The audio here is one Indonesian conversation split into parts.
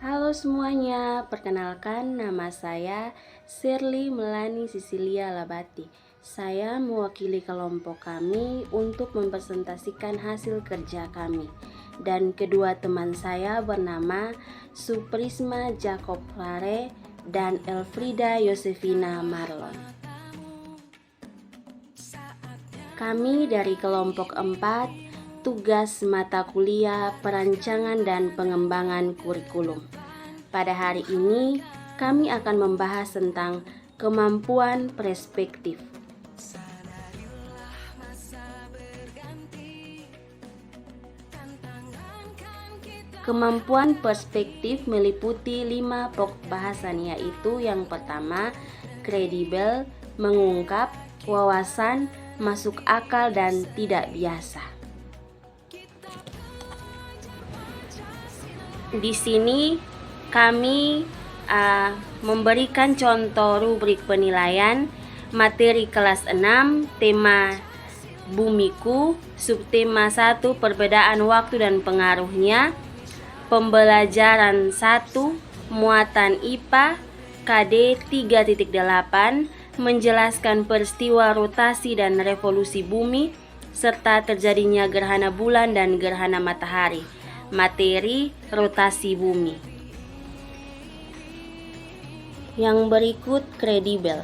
Halo semuanya, perkenalkan nama saya Shirley Melani Sisilia Labati. Saya mewakili kelompok kami untuk mempresentasikan hasil kerja kami. Dan kedua teman saya bernama Suprisma Jacob Clare dan Elfrida Yosefina Marlon. Kami dari kelompok 4, tugas mata kuliah perancangan dan pengembangan kurikulum. Pada hari ini kami akan membahas tentang kemampuan perspektif. Kemampuan perspektif meliputi 5 pokok bahasan, yaitu yang pertama, kredibel, mengungkap, wawasan, masuk akal, dan tidak biasa. Di sini kami memberikan contoh rubrik penilaian materi kelas 6, tema bumiku, subtema 1 perbedaan waktu dan pengaruhnya, pembelajaran 1 muatan IPA, KD 3.8 menjelaskan peristiwa rotasi dan revolusi bumi serta terjadinya gerhana bulan dan gerhana matahari. Materi rotasi bumi. Yang berikut kredibel.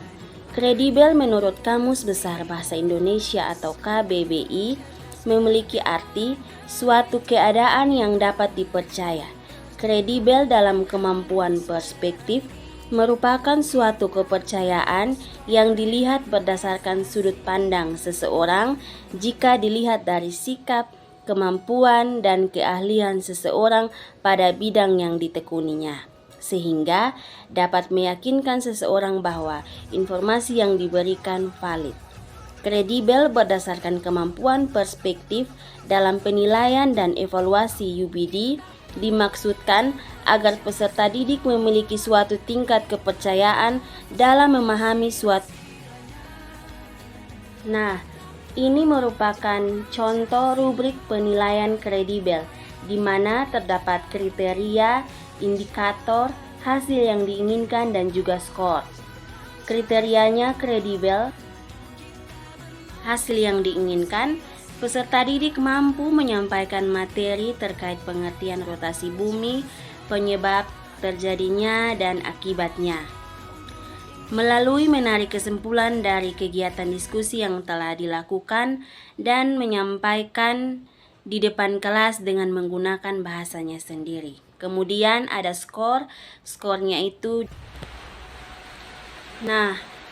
Kredibel menurut Kamus Besar Bahasa Indonesia atau KBBI memiliki arti suatu keadaan yang dapat dipercaya. Kredibel dalam kemampuan perspektif merupakan suatu kepercayaan yang dilihat berdasarkan sudut pandang seseorang jika dilihat dari sikap, kemampuan, dan keahlian seseorang pada bidang yang ditekuninya, sehingga dapat meyakinkan seseorang bahwa informasi yang diberikan valid. Kredibel berdasarkan kemampuan perspektif dalam penilaian dan evaluasi UBD dimaksudkan agar peserta didik memiliki suatu tingkat kepercayaan dalam memahami suatu. Ini merupakan contoh rubrik penilaian kredibel, di mana terdapat kriteria, indikator, hasil yang diinginkan, dan juga skor. Kriterianya kredibel. Hasil yang diinginkan, peserta didik mampu menyampaikan materi terkait pengertian rotasi bumi, penyebab terjadinya, dan akibatnya, melalui menarik kesimpulan dari kegiatan diskusi yang telah dilakukan dan menyampaikan di depan kelas dengan menggunakan bahasanya sendiri. Kemudian ada skornya itu.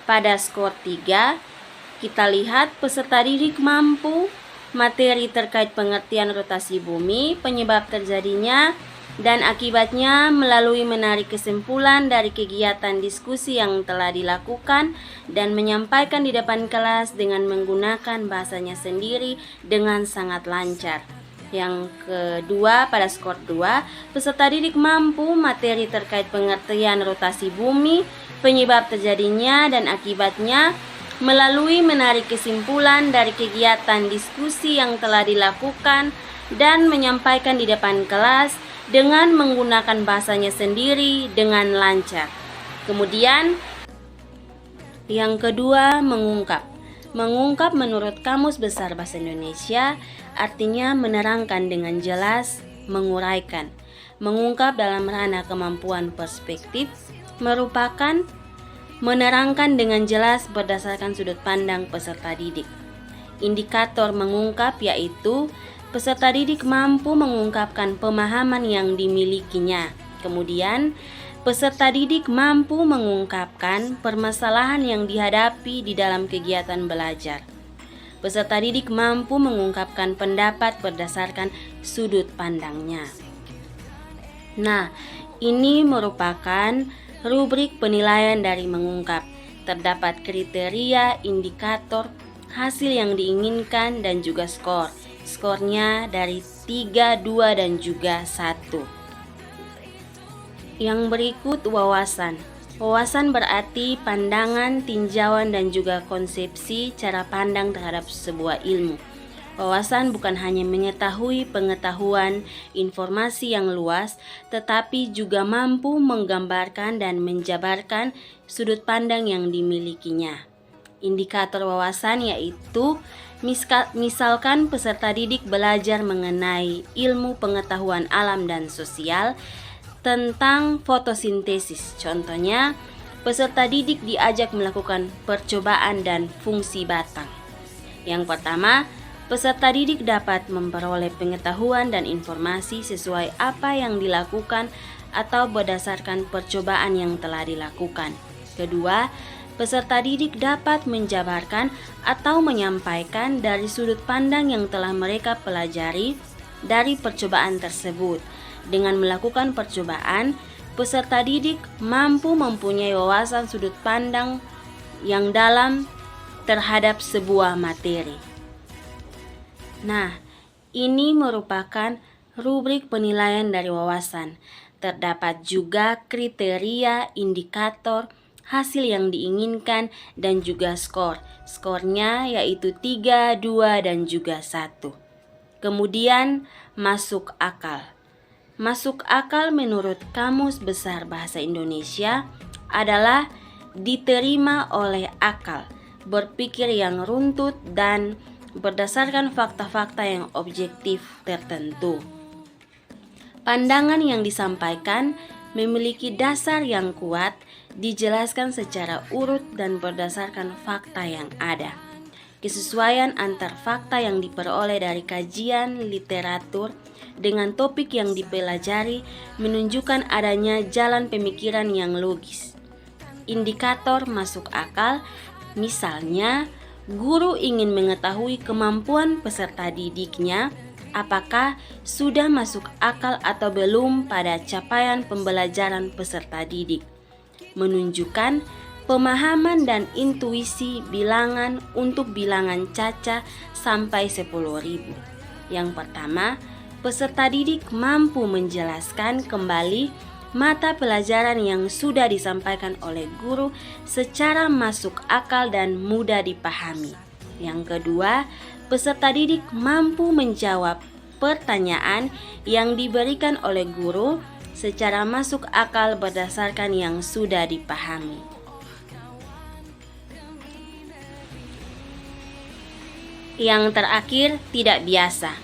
Pada skor 3, kita lihat peserta didik mampu materi terkait pengertian rotasi bumi, penyebab terjadinya, dan akibatnya melalui menarik kesimpulan dari kegiatan diskusi yang telah dilakukan dan menyampaikan di depan kelas dengan menggunakan bahasanya sendiri dengan sangat lancar. Yang kedua, pada skor 2, peserta didik mampu materi terkait pengertian rotasi bumi, penyebab terjadinya, dan akibatnya melalui menarik kesimpulan dari kegiatan diskusi yang telah dilakukan dan menyampaikan di depan kelas dengan menggunakan bahasanya sendiri dengan lancar. Kemudian yang kedua, mengungkap. Mengungkap menurut Kamus Besar Bahasa Indonesia artinya menerangkan dengan jelas, menguraikan. Mengungkap dalam ranah kemampuan perspektif merupakan menerangkan dengan jelas berdasarkan sudut pandang peserta didik. Indikator mengungkap yaitu peserta didik mampu mengungkapkan pemahaman yang dimilikinya. Kemudian, peserta didik mampu mengungkapkan permasalahan yang dihadapi di dalam kegiatan belajar. Peserta didik mampu mengungkapkan pendapat berdasarkan sudut pandangnya. Ini merupakan rubrik penilaian dari mengungkap. Terdapat kriteria, indikator, hasil yang diinginkan, dan juga skor. Skornya dari 3, 2, dan juga 1. Yang berikut wawasan. Wawasan berarti pandangan, tinjauan, dan juga konsepsi cara pandang terhadap sebuah ilmu. Wawasan bukan hanya mengetahui pengetahuan informasi yang luas, tetapi juga mampu menggambarkan dan menjabarkan sudut pandang yang dimilikinya. Indikator wawasan yaitu misalkan peserta didik belajar mengenai ilmu pengetahuan alam dan sosial tentang fotosintesis. Contohnya, peserta didik diajak melakukan percobaan dan fungsi batang. Yang pertama, peserta didik dapat memperoleh pengetahuan dan informasi sesuai apa yang dilakukan atau berdasarkan percobaan yang telah dilakukan. Kedua, peserta didik dapat menjabarkan atau menyampaikan dari sudut pandang yang telah mereka pelajari dari percobaan tersebut. Dengan melakukan percobaan, peserta didik mampu mempunyai wawasan sudut pandang yang dalam terhadap sebuah materi. Nah, ini merupakan rubrik penilaian dari wawasan. Terdapat juga kriteria, indikator, hasil yang diinginkan, dan juga skor. Skornya yaitu 3, 2, dan juga 1. Kemudian, masuk akal. Masuk akal menurut Kamus Besar Bahasa Indonesia adalah diterima oleh akal, berpikir yang runtut, dan berdasarkan fakta-fakta yang objektif tertentu. Pandangan yang disampaikan memiliki dasar yang kuat, dijelaskan secara urut dan berdasarkan fakta yang ada. Kesesuaian antar fakta yang diperoleh dari kajian literatur dengan topik yang dipelajari menunjukkan adanya jalan pemikiran yang logis. Indikator masuk akal, misalnya, guru ingin mengetahui kemampuan peserta didiknya, apakah sudah masuk akal atau belum pada capaian pembelajaran peserta didik. Menunjukkan pemahaman dan intuisi bilangan untuk bilangan caca sampai 10.000. Yang pertama, peserta didik mampu menjelaskan kembali mata pelajaran yang sudah disampaikan oleh guru secara masuk akal dan mudah dipahami. Yang kedua, peserta didik mampu menjawab pertanyaan yang diberikan oleh guru secara masuk akal berdasarkan yang sudah dipahami. Yang terakhir, tidak biasa.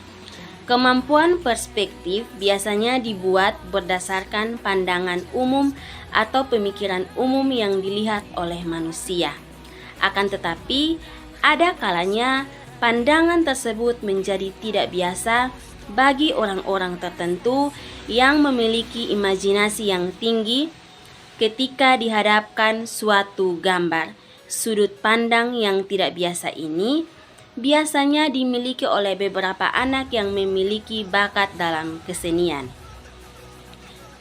Kemampuan perspektif biasanya dibuat berdasarkan pandangan umum atau pemikiran umum yang dilihat oleh manusia. Akan tetapi, ada kalanya pandangan tersebut menjadi tidak biasa bagi orang-orang tertentu yang memiliki imajinasi yang tinggi ketika dihadapkan suatu gambar. Sudut pandang yang tidak biasa ini biasanya dimiliki oleh beberapa anak yang memiliki bakat dalam kesenian.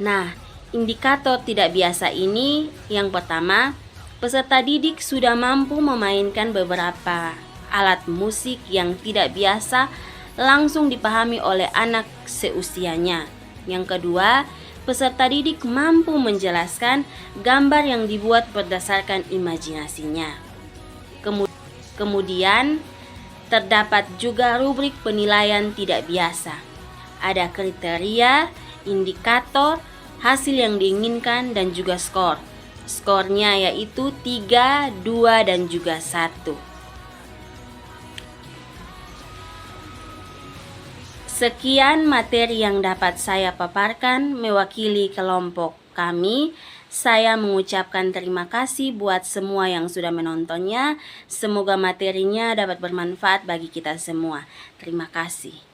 Nah, indikator tidak biasa ini yang pertama, peserta didik sudah mampu memainkan beberapa alat musik yang tidak biasa langsung dipahami oleh anak seusianya. Yang kedua, peserta didik mampu menjelaskan gambar yang dibuat berdasarkan imajinasinya. Kemudian, terdapat juga rubrik penilaian tidak biasa. Ada kriteria, indikator, hasil yang diinginkan, dan juga skor. Skornya yaitu 3, 2, dan juga 1. Sekian materi yang dapat saya paparkan mewakili kelompok kami. Saya mengucapkan terima kasih buat semua yang sudah menontonnya. Semoga materinya dapat bermanfaat bagi kita semua. Terima kasih.